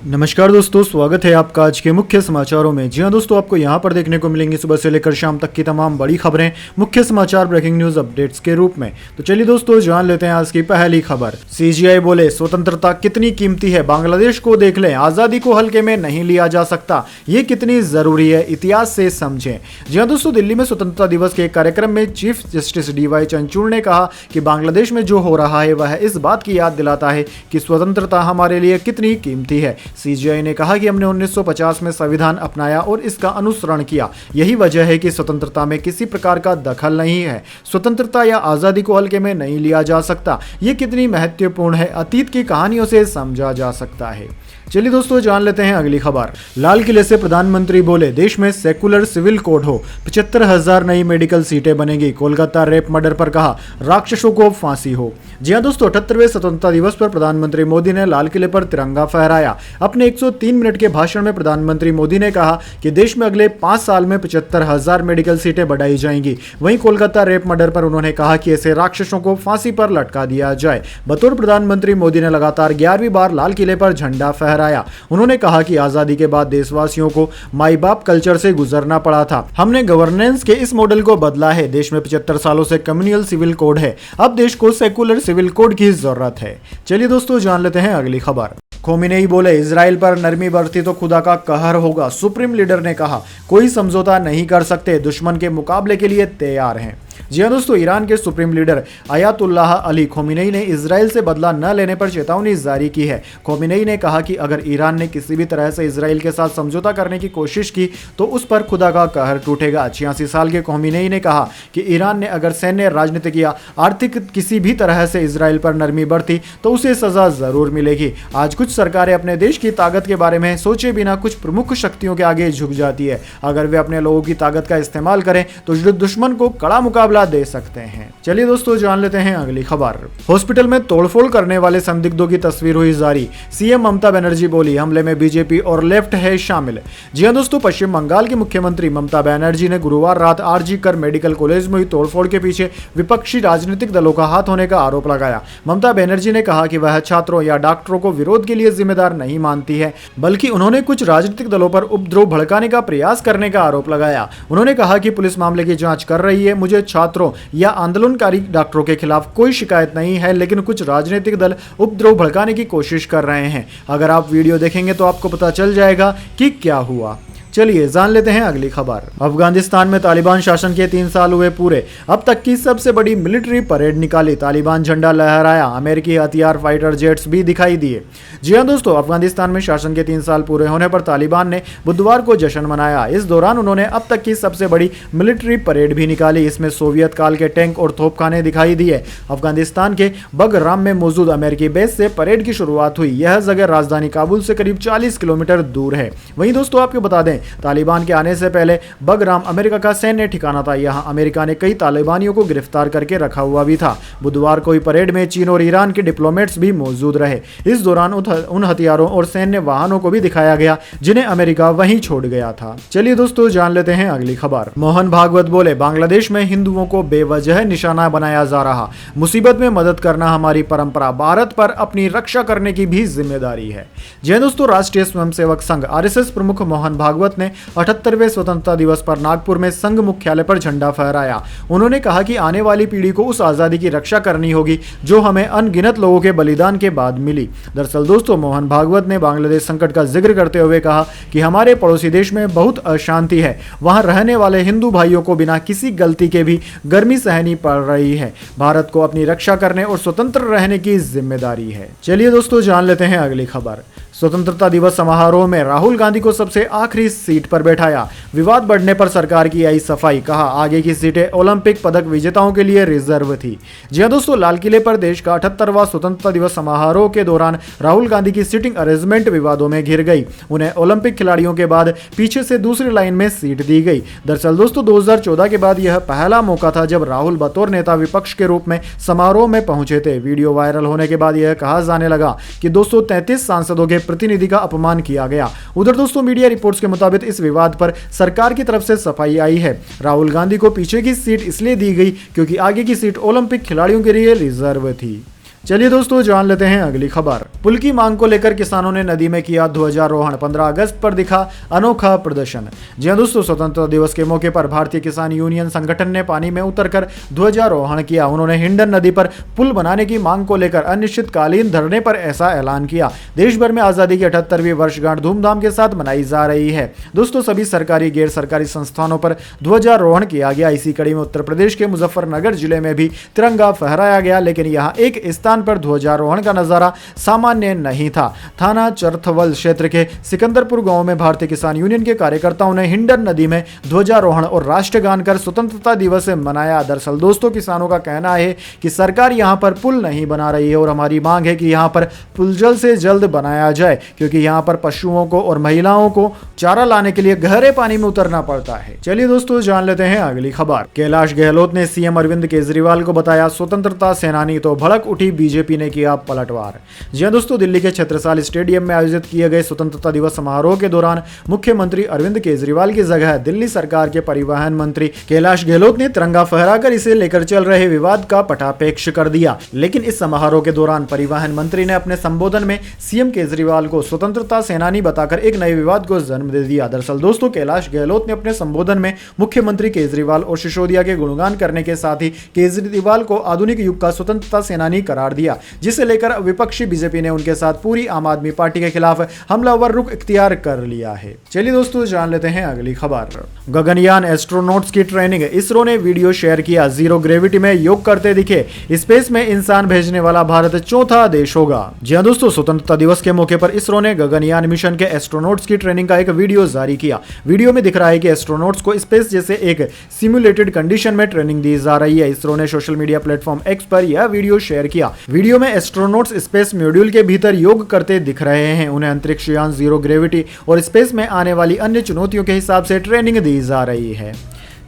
नमस्कार दोस्तों, स्वागत है आपका आज के मुख्य समाचारों में। जी हां दोस्तों, आपको यहां पर देखने को मिलेंगी सुबह से लेकर शाम तक की तमाम बड़ी खबरें मुख्य समाचार ब्रेकिंग न्यूज अपडेट्स के रूप में। तो चलिए दोस्तों, जान लेते हैं आज की पहली खबर। सीजीआई बोले स्वतंत्रता कितनी कीमती है, बांग्लादेश को देख लें, आजादी को हल्के में नहीं लिया जा सकता, ये कितनी जरूरी है, इतिहास से समझें। जी हां दोस्तों, दिल्ली में स्वतंत्रता दिवस के एक कार्यक्रम में चीफ जस्टिस डीवाई चंद्रचूड़ ने कहा कि बांग्लादेश में जो हो रहा है वह इस बात की याद दिलाता है कि स्वतंत्रता हमारे लिए कितनी कीमती है। सीजीआई ने कहा कि हमने 1950 में संविधान अपनाया और इसका अनुसरण किया। यही वजह है कि स्वतंत्रता में किसी प्रकार का दखल नहीं है। स्वतंत्रता या आजादी को हल्के में नहीं लिया जा सकता। ये कितनी महत्वपूर्ण है, अतीत की कहानियों से समझा जा सकता है। चलिए दोस्तों, जान लेते हैं अगली खबर। लाल किले से प्रधानमंत्री बोले देश में सेकुलर सिविल कोड हो, 75,000 नई मेडिकल सीटें बनेगी। कोलकाता रेप मर्डर पर कहा राक्षसों को फांसी हो। जी हां दोस्तों, 78वें स्वतंत्रता दिवस पर प्रधानमंत्री मोदी ने लाल किले पर तिरंगा फहराया। अपने 103 मिनट के भाषण में प्रधानमंत्री मोदी ने कहा कि देश में अगले 5 साल में 75,000 मेडिकल सीटें बढ़ाई जाएंगी। वहीं कोलकाता रेप मर्डर पर उन्होंने कहा कि ऐसे राक्षसों को फांसी पर लटका दिया जाए। बतौर प्रधानमंत्री मोदी ने लगातार 11वीं बार लाल किले पर झंडा फहराया। उन्होंने कहा कि आजादी के बाद देशवासियों को माई बाप कल्चर से गुजरना पड़ा था। हमने गवर्नेंस के इस मॉडल को बदला है। देश में 75 सालों से कम्युनल सिविल कोड है, अब देश को सेकुलर सिविल कोड की जरूरत है। चलिए दोस्तों, जान लेते हैं अगली खबर। खोमेनी बोले इजराइल पर नरमी बरती तो खुदा का कहर होगा। सुप्रीम लीडर ने कहा कोई समझौता नहीं कर सकते, दुश्मन के मुकाबले के लिए तैयार हैं। जी हां दोस्तों, ईरान के supreme leader Ayatollah Ali Khomeini ने इजराइल से बदला न लेने पर चेतावनी जारी की है। खोमेनी ने कहा कि अगर ईरान ने किसी भी तरह से इजराइल के साथ समझौता करने की कोशिश की तो उस पर खुदा का कहर टूटेगा। 86 साल के खोमेनी ने कहा कि ईरान ने अगर सैन्य, राजनीतिक या आर्थिक किसी भी तरह से इजराइल पर नरमी बरती तो उसे सजा जरूर मिलेगी। आज कुछ सरकारें अपने देश की ताकत के बारे में सोचे बिना कुछ प्रमुख शक्तियों के आगे झुक जाती है। अगर वे अपने लोगों की ताकत का इस्तेमाल करें तो दुश्मन को कड़ा मुकाबला दे सकते हैं। चलिए दोस्तों, जान लेते हैं अगली खबर। हॉस्पिटल में तोड़फोड़ करने वाले संदिग्धों की तस्वीर हुई जारी। सीएम ममता बनर्जी बोली हमले में बीजेपी और लेफ्ट है शामिल। जी हां दोस्तों, पश्चिम बंगाल की मुख्यमंत्री ममता बनर्जी ने गुरुवार रात आरजी कर मेडिकल कॉलेज में हुई तोड़फोड़ के पीछे विपक्षी राजनीतिक दलों का हाथ होने का आरोप लगाया। ममता बनर्जी ने कहा कि वह छात्रों या डॉक्टरों को विरोध के लिए जिम्मेदार नहीं मानती है, बल्कि उन्होंने कुछ राजनीतिक दलों पर उपद्रव भड़काने का प्रयास करने का आरोप लगाया। उन्होंने कहा कि पुलिस मामले की जांच कर रही है। मुझे छात्रों या आंदोलनकारी डॉक्टरों के खिलाफ कोई शिकायत नहीं है, लेकिन कुछ राजनीतिक दल उपद्रव भड़काने की कोशिश कर रहे हैं। अगर आप वीडियो देखेंगे तो आपको पता चल जाएगा कि क्या हुआ। चलिए जान लेते हैं अगली खबर। अफगानिस्तान में तालिबान शासन के 3 साल हुए पूरे, अब तक की सबसे बड़ी मिलिट्री परेड निकाली। तालिबान झंडा लहराया, अमेरिकी हथियार फाइटर जेट्स भी दिखाई दिए। जी हां दोस्तों, अफगानिस्तान में शासन के 3 साल पूरे होने पर तालिबान ने बुधवार को जश्न मनाया। इस दौरान उन्होंने अब तक की सबसे बड़ी मिलिट्री परेड भी निकाली। इसमें सोवियत काल के टैंक और तोपखाने दिखाई दिए। अफगानिस्तान के बगराम में मौजूद अमेरिकी बेस से परेड की शुरुआत हुई। यह जगह राजधानी काबुल से करीब 40 किलोमीटर दूर है। वहीं दोस्तों, आपको बता दें, तालिबान के आने से पहले बगराम अमेरिका का सैन्य ठिकाना था। यहां अमेरिका ने कई तालिबानियों को गिरफ्तार करके रखा हुआ भी था। बुधवार को परेड में चीन और ईरान के डिप्लोमेट्स भी मौजूद रहे। इस दौरान उन हथियारों और सैन्य वाहनों को भी दिखाया गया जिन्हें अमेरिका वहीं छोड़ गया था। चलिए दोस्तों, जान लेते हैं अगली खबर। मोहन भागवत बोले बांग्लादेश में हिंदुओं को बेवजह निशाना बनाया जा रहा, मुसीबत में मदद करना हमारी परंपरा, भारत पर अपनी रक्षा करने की भी जिम्मेदारी है। जय दोस्तों, राष्ट्रीय स्वयंसेवक संघ आरएसएस प्रमुख मोहन भागवत ने 78वें स्वतंत्रता दिवस पर नागपुर में संघ मुख्यालय पर झंडा फहराया। उन्होंने कहा कि आने वाली पीढ़ी को उस आजादी की रक्षा करनी होगी जो हमें अनगिनत लोगों के बलिदान के बाद मिली। दरअसल दोस्तों, मोहन भागवत ने बांग्लादेश संकट का जिक्र करते हुए कहा कि हमारे पड़ोसी देश में बहुत अशांति है, वहां रहने वाले हिंदू भाइयों को बिना किसी गलती के भी गर्मी सहनी पड़ रही है। भारत को अपनी रक्षा करने और स्वतंत्र रहने की जिम्मेदारी है। चलिए दोस्तों, जान लेते हैं अगली खबर। स्वतंत्रता दिवस समारोह में राहुल गांधी को सबसे आखिरी सीट पर बैठाया। विवाद बढ़ने पर सरकार की आई सफाई, कहा आगे की सीटें ओलंपिक पदक विजेताओं के लिए रिजर्व थी। जी हां दोस्तों, लाल किले पर देश का 78वां स्वतंत्रता दिवस समारोह के दौरान राहुल गांधी की सीटिंग अरेंजमेंट विवादों में घिर गई। उन्हें ओलंपिक खिलाड़ियों के बाद पीछे से दूसरी लाइन में सीट दी गई। दरअसल दोस्तों, 2014 के बाद यह पहला मौका था जब राहुल बतौर नेता विपक्ष के रूप में समारोह में पहुंचे थे। वीडियो वायरल होने के बाद यह कहा जाने लगा कि 233 सांसदों के प्रतिनिधि का अपमान किया गया। उधर दोस्तों, मीडिया रिपोर्ट्स के मुताबिक इस विवाद पर सरकार की तरफ से सफाई आई है। राहुल गांधी को पीछे की सीट इसलिए दी गई क्योंकि आगे की सीट ओलंपिक खिलाड़ियों के लिए रिजर्व थी। चलिए दोस्तों जान लेते हैं अगली खबर। पुल की मांग को लेकर किसानों ने नदी में किया ध्वजारोहण, 15 अगस्त पर दिखा अनोखा प्रदर्शन। जी हां दोस्तों, स्वतंत्रता दिवस के मौके पर भारतीय किसान यूनियन संगठन ने पानी में उतरकर ध्वजारोहण किया। उन्होंने हिंडन नदी पर पुल बनाने की मांग को लेकर अनिश्चितकालीन धरने पर ऐसा ऐलान किया। देश भर में आजादी की 78वीं वर्षगांठ धूमधाम के साथ मनाई जा रही है। दोस्तों सभी सरकारी गैर सरकारी संस्थानों पर ध्वजारोहण किया गया। इसी कड़ी में उत्तर प्रदेश के मुजफ्फरनगर जिले में भी तिरंगा फहराया गया, लेकिन यहां एक स्थान पर ध्वजारोहण का नजारा सामान्य नहीं था। थाना चरथवल क्षेत्र के सिकंदरपुर गांव में भारतीय किसान यूनियन के कार्यकर्ताओं ने हिंडन नदी में ध्वजारोहण और राष्ट्रगान कर स्वतंत्रता दिवस मनाया। दरअसल दोस्तों किसानों का कहना है कि सरकार यहां पर पुल नहीं बना रही है और हमारी मांग है कि यहां पर पुल जल्द से जल्द बनाया जाए, क्योंकि यहां पर पशुओं को और महिलाओं को चारा लाने के लिए गहरे पानी में उतरना पड़ता है। चलिए दोस्तों जान लेते हैं अगली खबर। कैलाश गहलोत ने सीएम अरविंद केजरीवाल को बताया स्वतंत्रता सेनानी, तो भड़क उठी बीजेपी ने किया पलटवार। जी हां दोस्तों, दिल्ली के छत्रसाल स्टेडियम में आयोजित किए गए स्वतंत्रता दिवस समारोह के दौरान मुख्यमंत्री अरविंद केजरीवाल की जगह दिल्ली सरकार के परिवहन मंत्री कैलाश गहलोत ने तिरंगा फहराकर इसे लेकर चल रहे विवाद का पटापेक्ष कर दिया। लेकिन इस समारोह के दौरान परिवहन मंत्री ने अपने संबोधन में सीएम केजरीवाल को स्वतंत्रता सेनानी बताकर एक नए विवाद को जन्म दे दिया। दरअसल दोस्तों कैलाश गहलोत ने अपने संबोधन में मुख्यमंत्री केजरीवाल और सिसोदिया के गुणगान करने के साथ ही केजरीवाल को आधुनिक युग का स्वतंत्रता सेनानी करार दिया, जिसे लेकर विपक्षी बीजेपी ने उनके साथ पूरी आम आदमी पार्टी के खिलाफ हमलावर रुख इख्तियार कर लिया है। चलिए दोस्तों जान लेते हैं अगली खबर। गगनयान एस्ट्रोनॉट्स की ट्रेनिंग, इसरो ने वीडियो शेयर किया। जीरो ग्रेविटी में योग करते दिखे। स्पेस में इंसान भेजने वाला भारत चौथा देश होगा। जी हां दोस्तों, स्वतंत्रता दिवस के मौके पर इसरो ने गगनयान मिशन के एस्ट्रोनॉट्स की ट्रेनिंग का एक वीडियो जारी किया। वीडियो में दिख रहा है कि एस्ट्रोनॉट्स को स्पेस जैसे एक सिमुलेटेड कंडीशन में ट्रेनिंग दी जा रही है। इसरो ने सोशल मीडिया प्लेटफॉर्म एक्स पर यह वीडियो शेयर किया। वीडियो में एस्ट्रोनॉट्स स्पेस मॉड्यूल के भीतर योग करते दिख रहे हैं। उन्हें अंतरिक्ष यान, जीरो ग्रेविटी और स्पेस में आने वाली अन्य चुनौतियों के हिसाब से ट्रेनिंग दी जा रही है।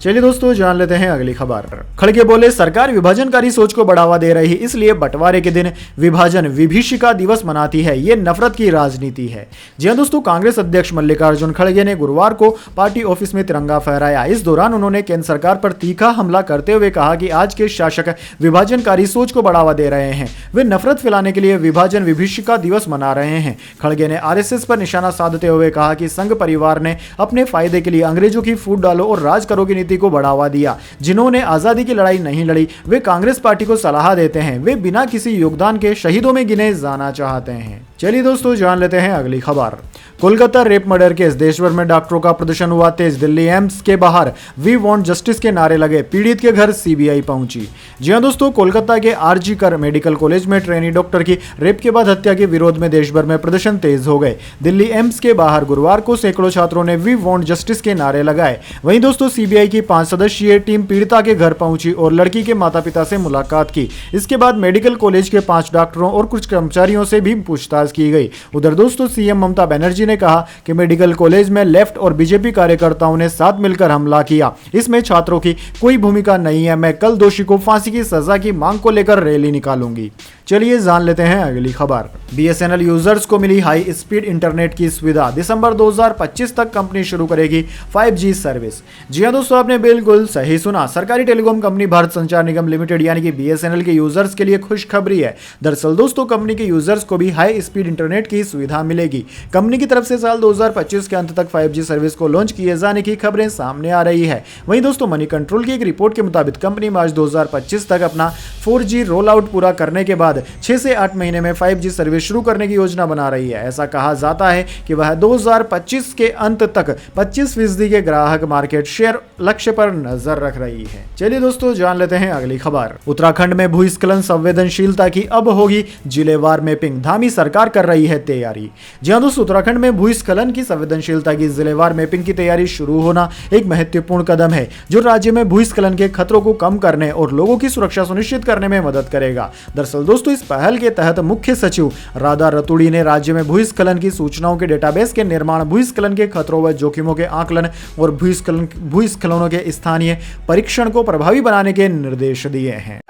चलिए दोस्तों जान लेते हैं अगली खबर। खड़गे बोले सरकार विभाजनकारी सोच को बढ़ावा दे रही है, इसलिए बंटवारे के दिन विभाजन विभीषिका दिवस मनाती है। ये नफरत की राजनीति है। जी हां दोस्तों, कांग्रेस अध्यक्ष मल्लिकार्जुन खड़गे ने गुरुवार को पार्टी ऑफिस में तिरंगा फहराया। इस दौरान उन्होंने केंद्र सरकार पर तीखा हमला करते हुए कहा कि आज के शासक विभाजनकारी सोच को बढ़ावा दे रहे हैं। वे नफरत फैलाने के लिए विभाजन विभीषिका दिवस मना रहे हैं। खड़गे ने आरएसएस पर निशाना साधते हुए कहा कि संघ परिवार ने अपने फायदे के लिए अंग्रेजों की फूट डालो और राज करो की नीति को बढ़ावा दिया। जिन्होंने आजादी की लड़ाई नहीं लड़ी वे कांग्रेस पार्टी को सलाह देते हैं। वे बिना किसी योगदान के शहीदों में गिने जाना चाहते हैं। चलिए दोस्तों जान लेते हैं अगली खबर। कोलकाता रेप मर्डर केस, देश भर में डॉक्टरों का प्रदर्शन हुआ तेज। दिल्ली एम्स के बाहर वी वांट जस्टिस के नारे लगे। पीड़ित के घर सीबीआई पहुंची। जी हां दोस्तों, कोलकाता के आरजी कर मेडिकल कॉलेज में ट्रेनी डॉक्टर की रेप के बाद हत्या के विरोध में देश भर में प्रदर्शन तेज हो गए। दिल्ली एम्स के बाहर गुरुवार को सैकड़ों छात्रों ने वी वांट जस्टिस के नारे लगाए। वहीं दोस्तों सीबीआई की 5 सदस्यीय टीम पीड़िता के घर पहुंची और लड़की के माता पिता से मुलाकात की। इसके बाद मेडिकल कॉलेज के 5 डॉक्टरों और कुछ कर्मचारियों से भी पूछताछ की गई। उधर दोस्तों सीएम ममता बनर्जी ने कहा कि मेडिकल कॉलेज में लेफ्ट और बीजेपी कार्यकर्ताओं ने साथ मिलकर हमला किया। इसमें छात्रों की कोई भूमिका नहीं है। मैं कल दोषी को फांसी की सजा की मांग को लेकर रैली निकालूंगी। चलिए जान लेते हैं अगली खबर। बीएसएनएल यूजर्स को मिली हाई स्पीड इंटरनेट की सुविधा। दिसंबर 2025 तक कंपनी शुरू करेगी 5G सर्विस। जी हां दोस्तों, आपने बिल्कुल सही सुना। सरकारी टेलीकॉम कंपनी भारत संचार निगम लिमिटेड यानी कि बीएसएनएल के यूजर्स के लिए खुशखबरी है। दरअसल दोस्तों कंपनी के यूजर्स को भी हाई स्पीड इंटरनेट की सुविधा मिलेगी। कंपनी की तरफ से साल 2025 के अंत तक 5G सर्विस को लॉन्च किए जाने की खबरें सामने आ रही है। वहीं दोस्तों मनी कंट्रोल की एक रिपोर्ट के मुताबिक कंपनी मार्च 2025 तक अपना 4G रोल आउट पूरा करने के बाद 6 से 8 महीने में 5G सर्विस शुरू करने की योजना बना रही है। ऐसा कहा जाता है कि वह 2025 के अंत तक 25% के ग्राहक मार्केट शेयर लक्ष्य पर नजर रख रही है। चलिए दोस्तों जान लेते हैं अगली खबर। उत्तराखंड में भूस्खलन संवेदनशीलता की अब होगी जिलेवार मैपिंग। धामी सरकार कर रही है तैयारी। जी हां दोस्तों, उत्तराखंड में भूस्खलन की संवेदनशीलता की जिलेवार मैपिंग की तैयारी शुरू होना एक महत्वपूर्ण कदम है जो राज्य में भूस्खलन के खतरों को कम करने और लोगों की सुरक्षा सुनिश्चित करने में मदद करेगा। दरअसल दोस्तों इस पहल के तहत मुख्य सचिव राधा रतूड़ी ने राज्य में भूस्खलन की सूचनाओं के डेटाबेस के निर्माण, भूस्खलन के खतरों व जोखिमों के आकलन और भूस्खलनों के स्थानीय परीक्षण को प्रभावी बनाने के निर्देश दिए हैं।